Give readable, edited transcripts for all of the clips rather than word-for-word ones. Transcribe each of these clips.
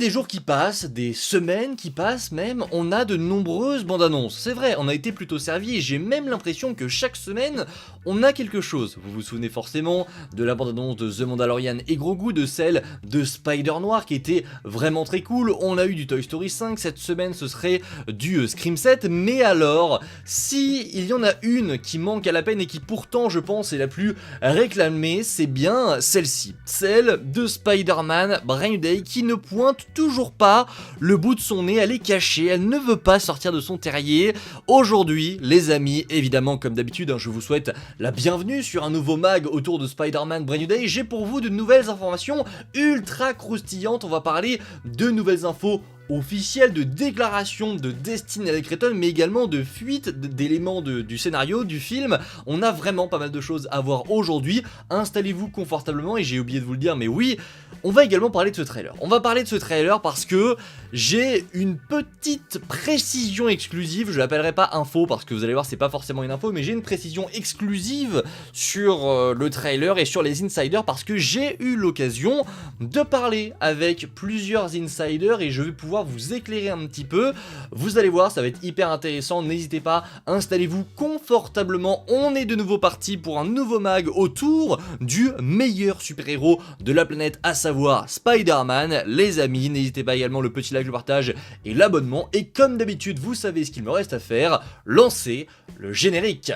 des jours qui passent, des semaines qui passent même, on a de nombreuses bandes annonces. C'est vrai, on a été plutôt servi et j'ai même l'impression que chaque semaine, on a quelque chose. Vous vous souvenez forcément de la bande annonce de The Mandalorian et Grogu, de celle de Spider-Noir qui était vraiment très cool. On a eu du Toy Story 5, cette semaine ce serait du Scream 7, mais alors, si il y en a une qui manque à la peine et qui pourtant je pense est la plus réclamée, c'est bien celle-ci. Celle de Spider-Man Brand New Day qui ne pointe toujours pas le bout de son nez, elle est cachée, elle ne veut pas sortir de son terrier. Aujourd'hui, les amis, évidemment comme d'habitude, je vous souhaite la bienvenue sur un nouveau mag autour de Spider-Man Brand New Day. J'ai pour vous de nouvelles informations ultra croustillantes, on va parler de nouvelles infos officielle, de déclaration de Destin et Alex Creighton, mais également de fuite d'éléments du scénario, du film. On a vraiment pas mal de choses à voir aujourd'hui. Installez-vous confortablement et j'ai oublié de vous le dire, mais oui, on va également parler de ce trailer. On va parler de ce trailer parce que j'ai une petite précision exclusive, je l'appellerai pas info parce que vous allez voir c'est pas forcément une info, mais j'ai une précision exclusive sur le trailer et sur les insiders parce que j'ai eu l'occasion de parler avec plusieurs insiders et je vais pouvoir vous éclairer un petit peu. Vous allez voir, ça va être hyper intéressant, n'hésitez pas, installez-vous confortablement, on est de nouveau parti pour un nouveau mag autour du meilleur super-héros de la planète, à savoir Spider-Man. Les amis, n'hésitez pas également le petit like, le partage et l'abonnement, et comme d'habitude, vous savez ce qu'il me reste à faire, lancer le générique.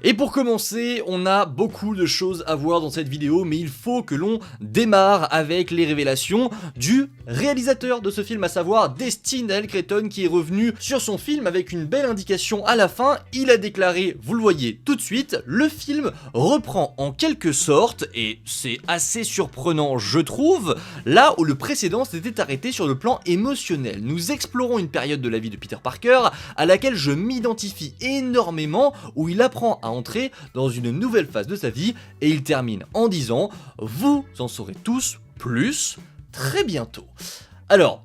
Et pour commencer, on a beaucoup de choses à voir dans cette vidéo, mais il faut que l'on démarre avec les révélations du réalisateur de ce film, à savoir Destin Daniel Cretton, qui est revenu sur son film avec une belle indication à la fin. Il a déclaré, vous le voyez tout de suite, le film reprend en quelque sorte, et c'est assez surprenant je trouve, là où le précédent s'était arrêté sur le plan émotionnel. Nous explorons une période de la vie de Peter Parker à laquelle je m'identifie énormément, où il apprend à entrer dans une nouvelle phase de sa vie et il termine en disant « Vous en saurez tous plus très bientôt ». Alors,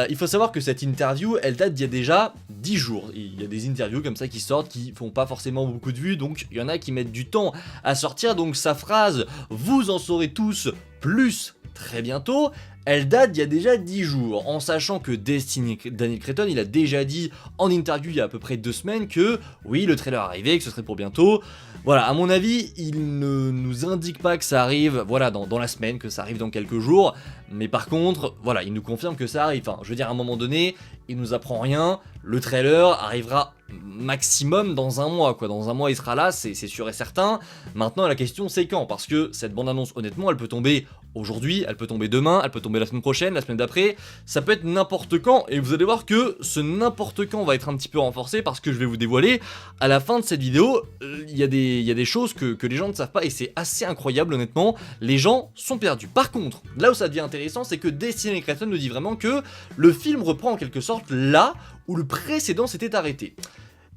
il faut savoir que cette interview, elle date d'il y a déjà 10 jours. Il y a des interviews comme ça qui sortent, qui font pas forcément beaucoup de vues, donc il y en a qui mettent du temps à sortir, donc sa phrase « Vous en saurez tous plus très bientôt », elle date d'il y a déjà 10 jours, en sachant que Daniel Cretton, il a déjà dit en interview il y a à peu près 2 semaines que oui, le trailer arrivait, que ce serait pour bientôt. Voilà, à mon avis, il ne nous indique pas que ça arrive, voilà, dans la semaine, que ça arrive dans quelques jours, mais par contre, voilà, il nous confirme que ça arrive. Enfin, je veux dire, à un moment donné, il nous apprend rien, le trailer arrivera maximum dans un mois, quoi. Dans un mois il sera là, c'est sûr et certain. Maintenant la question c'est quand, parce que cette bande annonce honnêtement elle peut tomber aujourd'hui, elle peut tomber demain, elle peut tomber la semaine prochaine, la semaine d'après, ça peut être n'importe quand, et vous allez voir que ce n'importe quand va être un petit peu renforcé parce que je vais vous dévoiler à la fin de cette vidéo, il y a des choses que les gens ne savent pas et c'est assez incroyable honnêtement, les gens sont perdus. Par contre, là où ça devient intéressant, c'est que Destin et Cretton nous dit vraiment que le film reprend en quelque sorte là où le précédent s'était arrêté.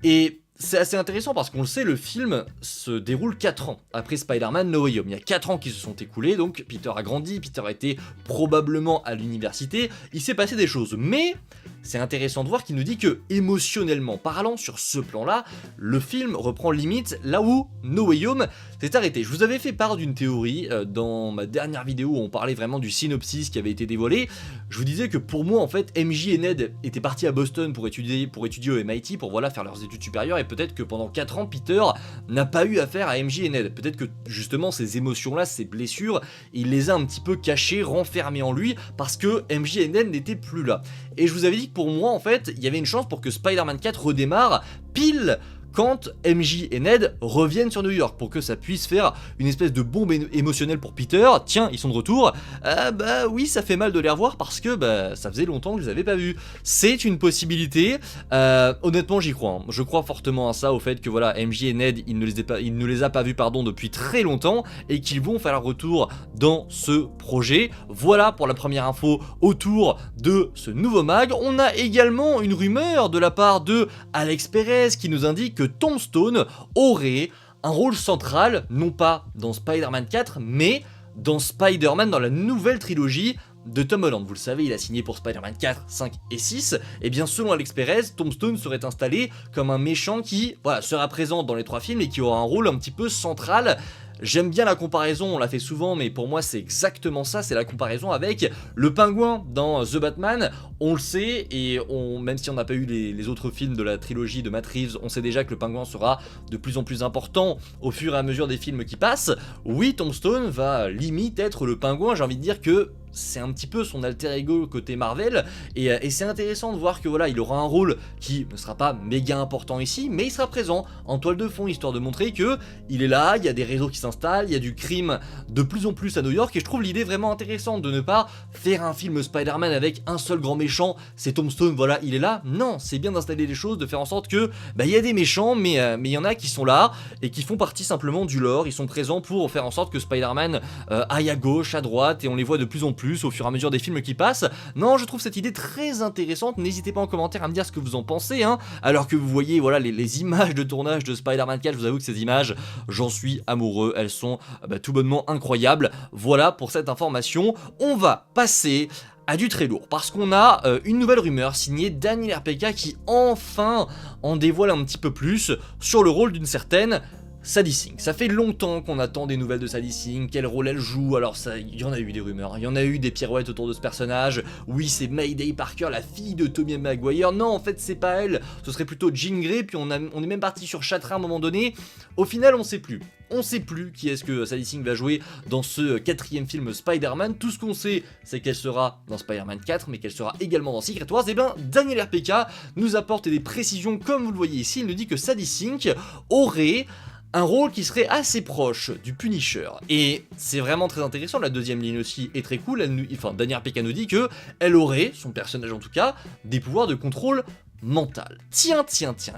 Et c'est assez intéressant parce qu'on le sait, le film se déroule 4 ans après Spider-Man No Way Home. Il y a 4 ans qui se sont écoulés, donc Peter a grandi, Peter a été probablement à l'université, il s'est passé des choses. Mais c'est intéressant de voir qu'il nous dit que, émotionnellement parlant, sur ce plan-là, le film reprend limite là où No Way Home s'est arrêté. Je vous avais fait part d'une théorie dans ma dernière vidéo où on parlait vraiment du synopsis qui avait été dévoilé. Je vous disais que pour moi, en fait, MJ et Ned étaient partis à Boston pour étudier au MIT, pour voilà, faire leurs études supérieures, et peut-être que pendant 4 ans, Peter n'a pas eu affaire à MJ et Ned. Peut-être que justement ces émotions-là, ces blessures, il les a un petit peu cachées, renfermées en lui, parce que MJ et Ned n'étaient plus là. Et je vous avais dit que pour moi, en fait, il y avait une chance pour que Spider-Man 4 redémarre pile quand MJ et Ned reviennent sur New York, pour que ça puisse faire une espèce de bombe émotionnelle pour Peter. Tiens, ils sont de retour. Bah oui, ça fait mal de les revoir parce que bah, ça faisait longtemps que je les avais pas vus. C'est une possibilité. Honnêtement, j'y crois. Je crois fortement à ça, au fait que voilà, MJ et Ned, il ne les a pas vus depuis très longtemps et qu'ils vont faire leur retour dans ce projet. Voilà pour la première info autour de ce nouveau mag. On a également une rumeur de la part de Alex Perez qui nous indique que Tombstone aurait un rôle central, non pas dans Spider-Man 4, mais dans Spider-Man, dans la nouvelle trilogie de Tom Holland. Vous le savez, il a signé pour Spider-Man 4, 5 et 6. Et bien selon Alex Perez, Tombstone serait installé comme un méchant qui sera présent dans les 3 films et qui aura un rôle un petit peu central. J'aime bien la comparaison, on l'a fait souvent, mais pour moi c'est exactement ça, c'est la comparaison avec le Pingouin dans The Batman. On le sait, et même si on n'a pas eu les autres films de la trilogie de Matt Reeves, on sait déjà que le Pingouin sera de plus en plus important au fur et à mesure des films qui passent. Oui, Tombstone va limite être le Pingouin, j'ai envie de dire que c'est un petit peu son alter ego côté Marvel, et c'est intéressant de voir que il aura un rôle qui ne sera pas méga important ici, mais il sera présent en toile de fond, histoire de montrer que il est là, il y a des réseaux qui s'installent, il y a du crime de plus en plus à New York, et je trouve l'idée vraiment intéressante de ne pas faire un film Spider-Man avec un seul grand méchant, c'est Tombstone, il est là. Non, c'est bien d'installer les choses, de faire en sorte que il y a des méchants, mais il y en a qui sont là, et qui font partie simplement du lore, ils sont présents pour faire en sorte que Spider-Man aille à gauche, à droite, et on les voit de plus en plus au fur et à mesure des films qui passent. Non, je trouve cette idée très intéressante, n'hésitez pas en commentaire à me dire ce que vous en pensez, alors que vous voyez les images de tournage de Spider-Man 4, je vous avoue que ces images, j'en suis amoureux, elles sont tout bonnement incroyables. Voilà pour cette information, on va passer à du très lourd, parce qu'on a une nouvelle rumeur signée Daniel RPK qui enfin en dévoile un petit peu plus sur le rôle d'une certaine Sadie Sink. Ça fait longtemps qu'on attend des nouvelles de Sadie Sink, quel rôle elle joue, alors ça, il y en a eu des rumeurs, il y en a eu des pirouettes autour de ce personnage, oui c'est Mayday Parker, la fille de Tobey Maguire, non en fait c'est pas elle, ce serait plutôt Jean Grey, puis on est même parti sur Chatra à un moment donné, au final on sait plus qui est-ce que Sadie Sink va jouer dans ce 4e film Spider-Man. Tout ce qu'on sait, c'est qu'elle sera dans Spider-Man 4, mais qu'elle sera également dans Secret Wars. Et bien, Daniel RPK nous apporte des précisions, comme vous le voyez ici. Il nous dit que Sadie Sink aurait un rôle qui serait assez proche du Punisher. Et c'est vraiment très intéressant, la deuxième ligne aussi est très cool. Daniel RPK nous dit que elle aurait, son personnage en tout cas, des pouvoirs de contrôle mental. Tiens.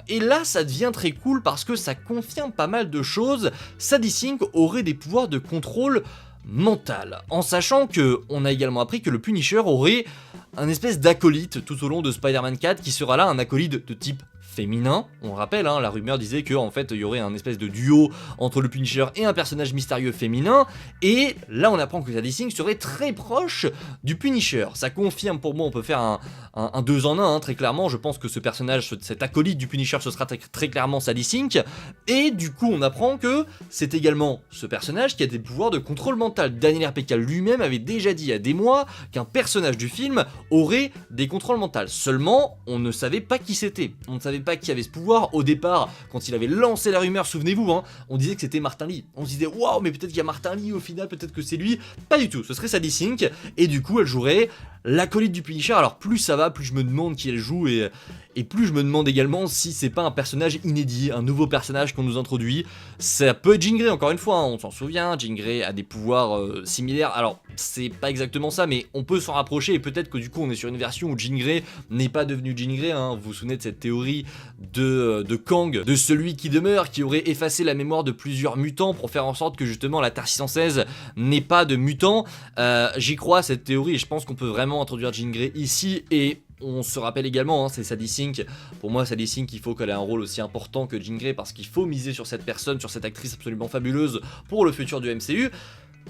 Et là, ça devient très cool parce que ça confirme pas mal de choses. Sadie Sink aurait des pouvoirs de contrôle mental. En sachant que on a également appris que le Punisher aurait un espèce d'acolyte tout au long de Spider-Man 4 qui sera là un acolyte de type féminin. On le rappelle, la rumeur disait qu'en fait il y aurait un espèce de duo entre le Punisher et un personnage mystérieux féminin, et là on apprend que Sadie Sink serait très proche du Punisher. Ça confirme pour moi, on peut faire un 2 en 1, très clairement. Je pense que ce personnage, cet acolyte du Punisher, ce sera très clairement Sadie Sink, et du coup on apprend que c'est également ce personnage qui a des pouvoirs de contrôle mental. Daniel RPK lui-même avait déjà dit il y a des mois qu'un personnage du film aurait des contrôles mentaux. Seulement, on ne savait pas qui c'était. On ne savait pas qui avait ce pouvoir. Au départ, quand il avait lancé la rumeur, souvenez-vous, on disait que c'était Martin Lee. On se disait, waouh, mais peut-être qu'il y a Martin Lee au final, peut-être que c'est lui. Pas du tout, ce serait Sadie Sink. Et du coup, elle jouerait l'acolyte du Punisher. Alors plus ça va, plus je me demande qui elle joue, et plus je me demande également si c'est pas un personnage inédit, un nouveau personnage qu'on nous introduit. Ça peut être Jean Grey, encore une fois, on s'en souvient, Jean Grey a des pouvoirs similaires. Alors c'est pas exactement ça, mais on peut s'en rapprocher, et peut-être que du coup on est sur une version où Jean Grey n'est pas devenu Jean Grey. Vous vous souvenez de cette théorie de Kang, de celui qui demeure, qui aurait effacé la mémoire de plusieurs mutants pour faire en sorte que justement la Terre 616 n'ait pas de mutants. J'y crois à cette théorie, et je pense qu'on peut vraiment introduire Jean Grey ici. Et on se rappelle également, c'est Sadie Sink. Pour moi, Sadie Sink, il faut qu'elle ait un rôle aussi important que Jean Grey, parce qu'il faut miser sur cette personne, sur cette actrice absolument fabuleuse pour le futur du MCU.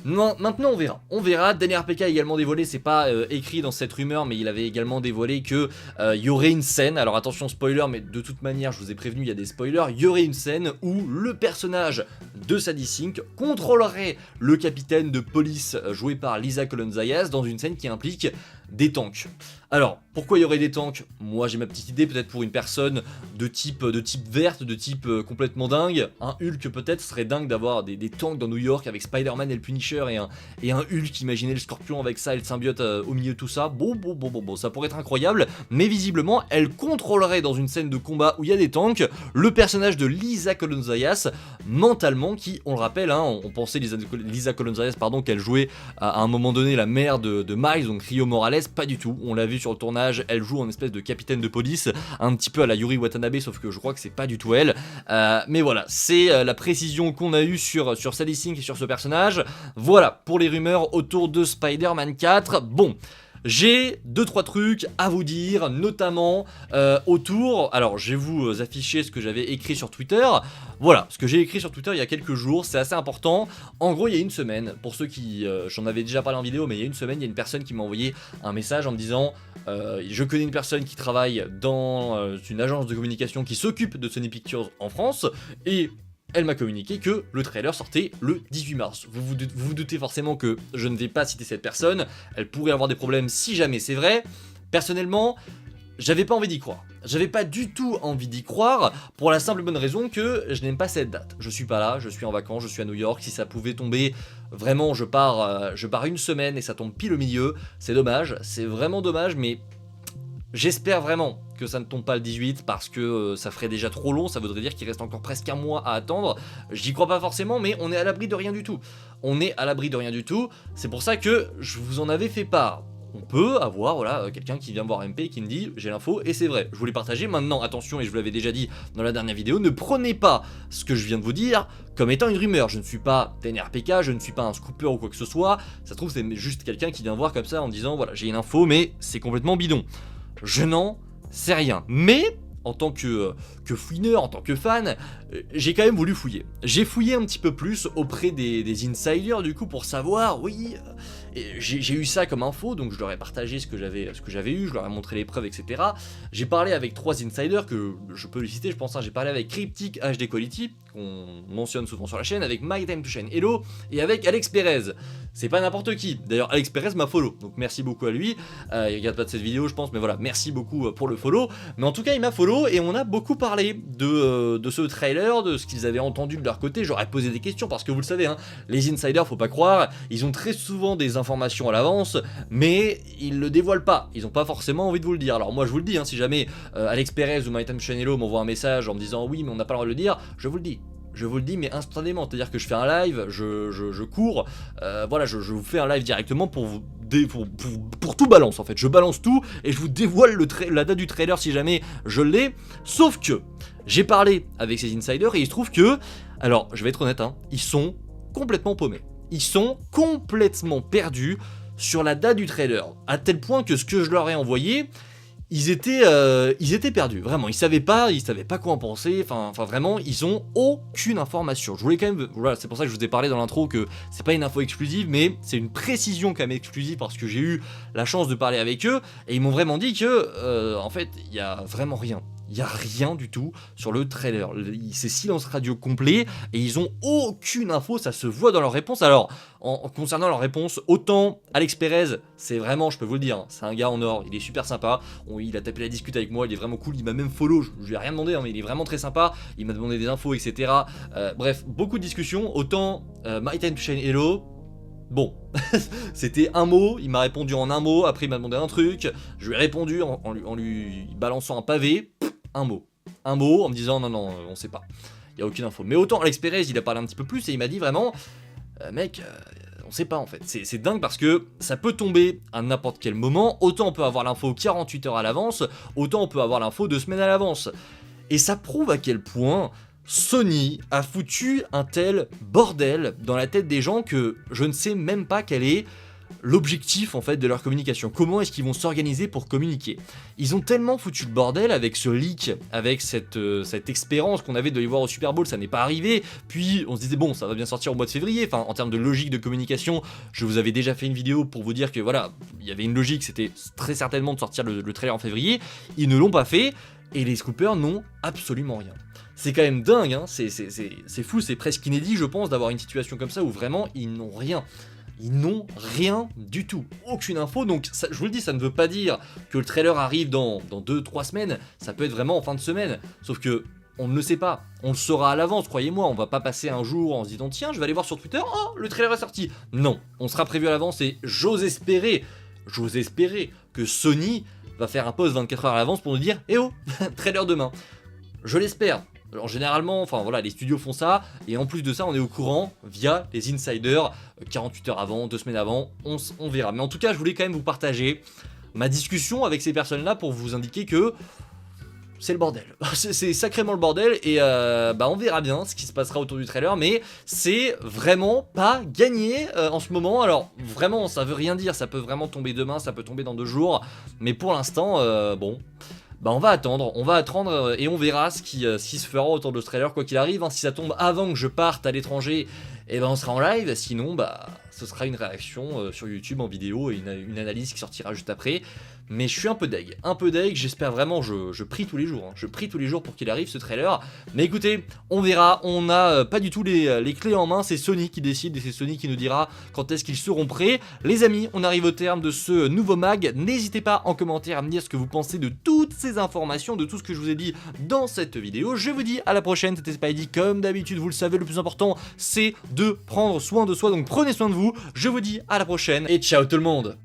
Non, maintenant on verra. Daniel RPK a également dévoilé, c'est pas écrit dans cette rumeur, mais il avait également dévoilé que y aurait une scène, alors attention spoiler, mais de toute manière je vous ai prévenu, il y a des spoilers, il y aurait une scène où le personnage de Sadie Sink contrôlerait le capitaine de police joué par Lisa Colon-Zayas dans une scène qui implique des tanks. Alors, pourquoi il y aurait des tanks? Moi j'ai ma petite idée, peut-être pour une personne de type verte, de type complètement dingue. Un Hulk peut-être, ce serait dingue d'avoir des tanks dans New York avec Spider-Man et le Punisher et un Hulk, imaginez le Scorpion avec ça et le symbiote au milieu de tout ça. Bon, ça pourrait être incroyable, mais visiblement elle contrôlerait dans une scène de combat où il y a des tanks le personnage de Lisa Colon-Zayas mentalement, qui, on le rappelle, on pensait Lisa Colon-Zayas, qu'elle jouait à un moment donné la mère de Miles, donc Rio Morales. Pas du tout, on l'a vu sur le tournage, elle joue en espèce de capitaine de police, un petit peu à la Yuri Watanabe, sauf que je crois que c'est pas du tout elle. Mais voilà, c'est la précision qu'on a eue sur Sadie Sink et sur ce personnage. Voilà pour les rumeurs autour de Spider-Man 4. Bon, J'ai 2-3 trucs à vous dire, notamment autour, alors je vais vous afficher ce que j'avais écrit sur Twitter, voilà, ce que j'ai écrit sur Twitter il y a quelques jours, c'est assez important. En gros il y a une semaine, pour ceux qui, j'en avais déjà parlé en vidéo, mais il y a une semaine, il y a une personne qui m'a envoyé un message en me disant je connais une personne qui travaille dans une agence de communication qui s'occupe de Sony Pictures en France, et elle m'a communiqué que le trailer sortait le 18 mars. Vous doutez forcément que je ne vais pas citer cette personne, elle pourrait avoir des problèmes si jamais c'est vrai. Personnellement, j'avais pas envie d'y croire. J'avais pas du tout envie d'y croire, pour la simple bonne raison que je n'aime pas cette date. Je suis pas là, je suis en vacances, je suis à New York, si ça pouvait tomber, vraiment je pars une semaine et ça tombe pile au milieu, c'est dommage, c'est vraiment dommage, mais j'espère vraiment que ça ne tombe pas le 18 parce que ça ferait déjà trop long, ça voudrait dire qu'il reste encore presque un mois à attendre. J'y crois pas forcément, mais on est à l'abri de rien du tout. On est à l'abri de rien du tout, c'est pour ça que je vous en avais fait part. On peut avoir voilà, quelqu'un qui vient me voir MP et qui me dit j'ai l'info et c'est vrai, je voulais partager. Maintenant attention, et je vous l'avais déjà dit dans la dernière vidéo, ne prenez pas ce que je viens de vous dire comme étant une rumeur. Je ne suis pas TNRPK, je ne suis pas un scooper ou quoi que ce soit, ça se trouve c'est juste quelqu'un qui vient voir comme ça en me disant voilà j'ai une info mais c'est complètement bidon. Je n'en sais rien, mais en tant que fouineur, en tant que fan, j'ai quand même voulu fouiller. J'ai fouillé un petit peu plus auprès des insiders du coup pour savoir, oui, j'ai eu ça comme info, donc je leur ai partagé ce que j'avais eu, je leur ai montré les preuves, etc. J'ai parlé avec 3 insiders que je peux les citer, je pense, hein. J'ai parlé avec Cryptic HD Quality, qu'on mentionne souvent sur la chaîne, avec My Time to Shine Hello, et avec Alex Perez. C'est pas n'importe qui, d'ailleurs Alex Perez m'a follow, donc merci beaucoup à lui. Il regarde pas de cette vidéo je pense, mais voilà, merci beaucoup pour le follow. Mais en tout cas il m'a follow et on a beaucoup parlé de ce trailer, de ce qu'ils avaient entendu de leur côté. J'aurais posé des questions parce que vous le savez, hein, les insiders, faut pas croire, ils ont très souvent des informations à l'avance, mais ils le dévoilent pas, ils ont pas forcément envie de vous le dire. Alors moi je vous le dis, hein, si jamais Alex Perez ou My Time to Shine Hello m'envoie un message en me disant oui mais on n'a pas le droit de le dire, je vous le dis. Je vous le dis mais instantanément, c'est à dire que je fais un live, je cours, voilà je vous fais un live directement pour tout balance en fait, je balance tout et je vous dévoile la date du trailer si jamais je l'ai, sauf que j'ai parlé avec ces insiders et il se trouve que, alors je vais être honnête, hein, ils sont complètement paumés, ils sont complètement perdus sur la date du trailer, à tel point que ce que je leur ai envoyé, ils étaient perdus, vraiment, ils savaient pas quoi en penser, enfin vraiment, ils ont aucune information. Je voulais quand même, voilà, c'est pour ça que je vous ai parlé dans l'intro que c'est pas une info exclusive, mais c'est une précision quand même exclusive parce que j'ai eu la chance de parler avec eux, et ils m'ont vraiment dit que, en fait, il y a vraiment rien. Il n'y a rien du tout sur le trailer, c'est silence radio complet et ils ont aucune info, ça se voit dans leur réponse. Alors, concernant leur réponse, autant Alex Perez, c'est vraiment, je peux vous le dire, hein, c'est un gars en or, il est super sympa, il a tapé la discute avec moi, il est vraiment cool, il m'a même follow, je lui ai rien demandé, hein, mais il est vraiment très sympa, il m'a demandé des infos, etc. Bref, beaucoup de discussions, autant My Time to Shine Hello, bon, c'était un mot, il m'a répondu en un mot, après il m'a demandé un truc, je lui ai répondu en lui balançant un pavé, un mot en me disant non, on sait pas, il y a aucune info. Mais autant Alex Perez, il a parlé un petit peu plus et il m'a dit vraiment, mec, on sait pas en fait, c'est dingue parce que ça peut tomber à n'importe quel moment, autant on peut avoir l'info 48 heures à l'avance, autant on peut avoir l'info 2 semaines à l'avance. Et ça prouve à quel point Sony a foutu un tel bordel dans la tête des gens que je ne sais même pas quel est l'objectif en fait de leur communication. Comment est-ce qu'ils vont s'organiser pour communiquer? Ils ont tellement foutu le bordel avec ce leak, avec cette espérance qu'on avait de les voir au Super Bowl, ça n'est pas arrivé. Puis on se disait bon, ça va bien sortir au mois de février. Enfin, en termes de logique de communication, je vous avais déjà fait une vidéo pour vous dire que voilà, il y avait une logique, c'était très certainement de sortir le trailer en février. Ils ne l'ont pas fait et les scoopers n'ont absolument rien. C'est quand même dingue, hein, c'est fou, c'est presque inédit je pense d'avoir une situation comme ça où vraiment ils n'ont rien. Ils n'ont rien du tout, aucune info, donc ça, je vous le dis, ça ne veut pas dire que le trailer arrive dans 2-3 semaines, ça peut être vraiment en fin de semaine, sauf que on ne le sait pas, on le saura à l'avance, croyez-moi, on va pas passer un jour en se disant tiens je vais aller voir sur Twitter, oh le trailer est sorti, non, on sera prévu à l'avance et j'ose espérer que Sony va faire un post 24 heures à l'avance pour nous dire eh oh, trailer demain, je l'espère. Alors généralement, enfin voilà, les studios font ça, et en plus de ça, on est au courant via les insiders, 48 heures avant, 2 semaines avant, on verra. Mais en tout cas, je voulais quand même vous partager ma discussion avec ces personnes-là pour vous indiquer que c'est le bordel. C'est sacrément le bordel et bah on verra bien ce qui se passera autour du trailer, mais c'est vraiment pas gagné en ce moment. Alors vraiment ça veut rien dire, ça peut vraiment tomber demain, ça peut tomber dans 2 jours, mais pour l'instant bon... Bah on va attendre et on verra ce qui se fera autour de ce trailer quoi qu'il arrive, hein. Si ça tombe avant que je parte à l'étranger, et ben on sera en live, sinon bah ce sera une réaction sur YouTube en vidéo et une analyse qui sortira juste après. Mais je suis un peu deg, j'espère vraiment, je prie tous les jours, hein. Je prie tous les jours pour qu'il arrive ce trailer. Mais écoutez, on verra, on n'a pas du tout les clés en main, c'est Sony qui décide et c'est Sony qui nous dira quand est-ce qu'ils seront prêts. Les amis, on arrive au terme de ce nouveau mag, n'hésitez pas en commentaire à me dire ce que vous pensez de toutes ces informations, de tout ce que je vous ai dit dans cette vidéo. Je vous dis à la prochaine, c'était Spidey, comme d'habitude vous le savez, le plus important c'est de prendre soin de soi, donc prenez soin de vous. Je vous dis à la prochaine et ciao tout le monde.